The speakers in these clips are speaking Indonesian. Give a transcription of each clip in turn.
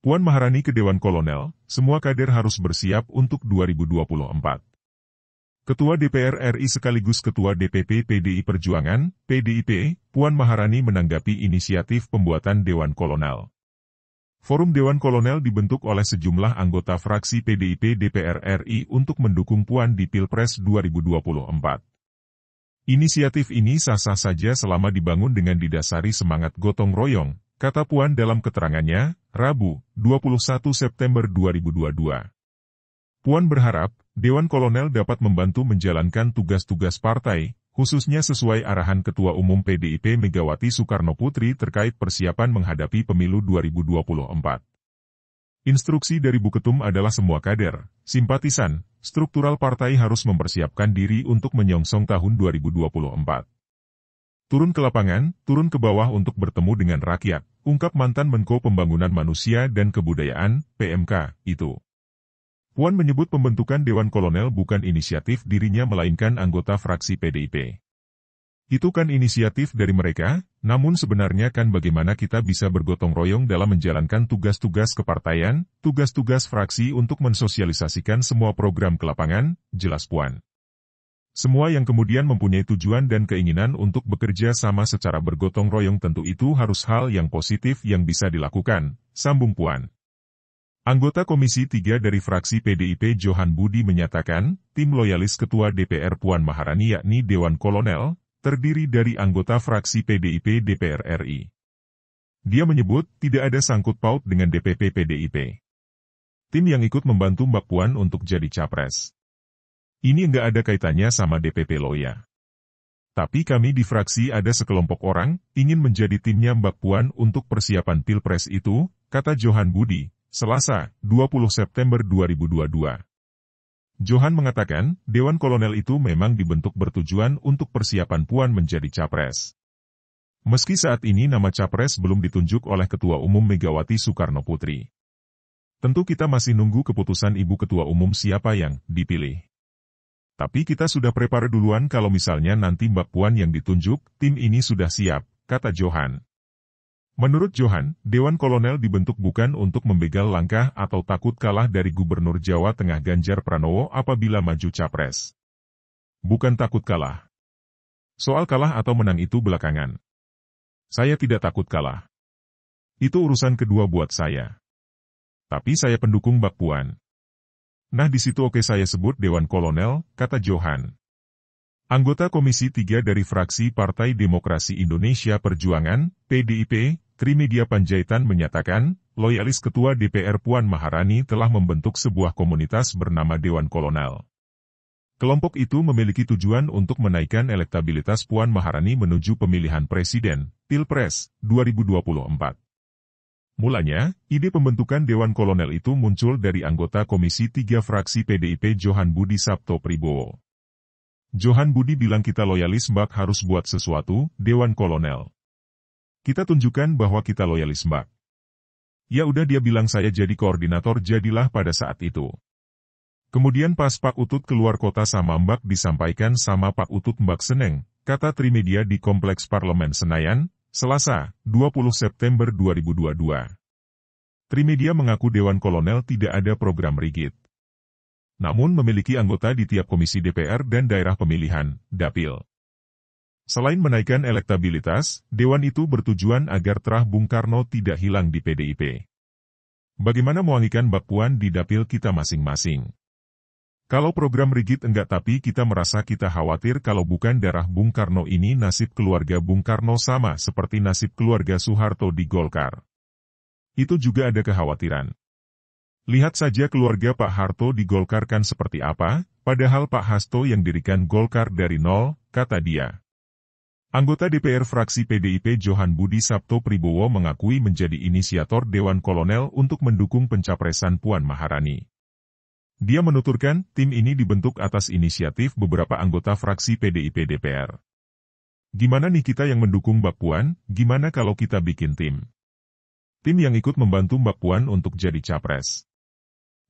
Puan Maharani ke Dewan Kolonel, semua kader harus bersiap untuk 2024. Ketua DPR RI sekaligus Ketua DPP PDI Perjuangan, PDIP, Puan Maharani menanggapi inisiatif pembuatan Dewan Kolonel. Forum Dewan Kolonel dibentuk oleh sejumlah anggota fraksi PDIP DPR RI untuk mendukung Puan di Pilpres 2024. Inisiatif ini sah-sah saja selama dibangun dengan didasari semangat gotong royong, kata Puan dalam keterangannya, Rabu, 21 September 2022. Puan berharap, Dewan Kolonel dapat membantu menjalankan tugas-tugas partai, khususnya sesuai arahan Ketua Umum PDIP Megawati Soekarnoputri terkait persiapan menghadapi pemilu 2024. Instruksi dari Bu Ketum adalah semua kader, simpatisan, struktural partai harus mempersiapkan diri untuk menyongsong tahun 2024. Turun ke lapangan, turun ke bawah untuk bertemu dengan rakyat, ungkap mantan Menko Pembangunan Manusia dan Kebudayaan, PMK, itu. Puan menyebut pembentukan Dewan Kolonel bukan inisiatif dirinya melainkan anggota fraksi PDIP. Itu kan inisiatif dari mereka, namun sebenarnya kan bagaimana kita bisa bergotong royong dalam menjalankan tugas-tugas kepartaian, tugas-tugas fraksi untuk mensosialisasikan semua program ke lapangan, jelas Puan. Semua yang kemudian mempunyai tujuan dan keinginan untuk bekerja sama secara bergotong royong tentu itu harus hal yang positif yang bisa dilakukan, sambung Puan. Anggota Komisi 3 dari fraksi PDIP Johan Budi menyatakan, tim loyalis Ketua DPR Puan Maharani yakni Dewan Kolonel, terdiri dari anggota fraksi PDIP DPR RI. Dia menyebut, tidak ada sangkut paut dengan DPP PDIP. Tim yang ikut membantu Mbak Puan untuk jadi capres. Ini nggak ada kaitannya sama DPP Loya. Tapi kami di fraksi ada sekelompok orang, ingin menjadi timnya Mbak Puan untuk persiapan Pilpres itu, kata Johan Budi. Selasa, 20 September 2022. Johan mengatakan, Dewan Kolonel itu memang dibentuk bertujuan untuk persiapan Puan menjadi capres. Meski saat ini nama capres belum ditunjuk oleh Ketua Umum Megawati Soekarnoputri. Tentu kita masih nunggu keputusan Ibu Ketua Umum siapa yang dipilih. Tapi kita sudah prepare duluan kalau misalnya nanti Mbak Puan yang ditunjuk, tim ini sudah siap, kata Johan. Menurut Johan, Dewan Kolonel dibentuk bukan untuk membegal langkah atau takut kalah dari Gubernur Jawa Tengah Ganjar Pranowo apabila maju capres. Bukan takut kalah. Soal kalah atau menang itu belakangan. Saya tidak takut kalah. Itu urusan kedua buat saya. Tapi saya pendukung Mbak Puan. Nah di situ oke saya sebut Dewan Kolonel, kata Johan. Anggota Komisi 3 dari fraksi Partai Demokrasi Indonesia Perjuangan, PDIP, Trimedia Panjaitan menyatakan, loyalis Ketua DPR Puan Maharani telah membentuk sebuah komunitas bernama Dewan Kolonel. Kelompok itu memiliki tujuan untuk menaikkan elektabilitas Puan Maharani menuju pemilihan presiden, Pilpres, 2024. Mulanya, ide pembentukan Dewan Kolonel itu muncul dari anggota Komisi 3 fraksi PDIP Johan Budi Sabto Pribowo. Johan Budi bilang kita loyalis Mbak harus buat sesuatu, Dewan Kolonel. Kita tunjukkan bahwa kita loyalis Mbak. Ya udah dia bilang saya jadi koordinator jadilah pada saat itu. Kemudian pas Pak Utut keluar kota sama Mbak disampaikan sama Pak Utut Mbak seneng, kata Trimedia di Kompleks Parlemen Senayan, Selasa, 20 September 2022. Trimedia mengaku Dewan Kolonel tidak ada program rigid. Namun memiliki anggota di tiap komisi DPR dan daerah pemilihan, Dapil. Selain menaikkan elektabilitas, Dewan itu bertujuan agar terah Bung Karno tidak hilang di PDIP. Bagaimana mewangikan Mbak Puan di Dapil kita masing-masing? Kalau program rigid enggak tapi kita merasa kita khawatir kalau bukan darah Bung Karno ini nasib keluarga Bung Karno sama seperti nasib keluarga Soeharto di Golkar. Itu juga ada kekhawatiran. Lihat saja keluarga Pak Harto di Golkar kan seperti apa, padahal Pak Hasto yang dirikan Golkar dari nol, kata dia. Anggota DPR fraksi PDIP Johan Budi Sabto Pribowo mengakui menjadi inisiator Dewan Kolonel untuk mendukung pencapresan Puan Maharani. Dia menuturkan, tim ini dibentuk atas inisiatif beberapa anggota fraksi PDIP DPR. Gimana nih kita yang mendukung Mbak Puan, gimana kalau kita bikin tim? Tim yang ikut membantu Mbak Puan untuk jadi capres.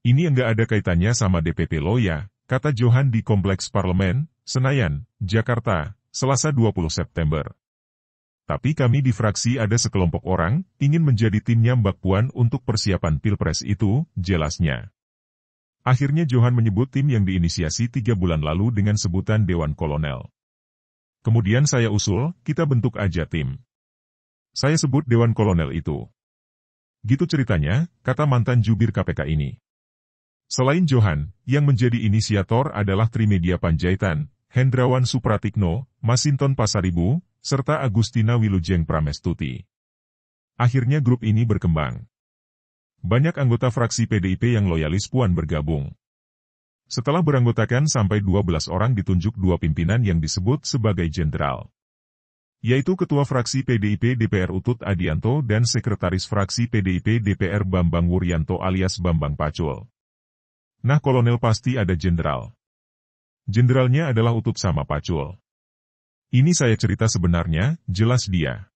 Ini enggak ada kaitannya sama DPP Loya, kata Johan di Kompleks Parlemen, Senayan, Jakarta, Selasa 20 September. Tapi kami di fraksi ada sekelompok orang, ingin menjadi timnya Mbak Puan untuk persiapan Pilpres itu, jelasnya. Akhirnya Johan menyebut tim yang diinisiasi 3 bulan lalu dengan sebutan Dewan Kolonel. Kemudian saya usul, kita bentuk aja tim. Saya sebut Dewan Kolonel itu. Gitu ceritanya, kata mantan jubir KPK ini. Selain Johan, yang menjadi inisiator adalah Trimedia Panjaitan, Hendrawan Supratikno, Masinton Pasaribu, serta Agustina Wilujeng Pramestuti. Akhirnya grup ini berkembang. Banyak anggota fraksi PDIP yang loyalis Puan bergabung. Setelah beranggotakan sampai 12 orang ditunjuk 2 pimpinan yang disebut sebagai jenderal. Yaitu Ketua Fraksi PDIP DPR Utut Adianto dan Sekretaris Fraksi PDIP DPR Bambang Wuryanto alias Bambang Pacul. Nah kolonel pasti ada jenderal. Jenderalnya adalah Utut sama Pacul. Ini saya cerita sebenarnya, jelas dia.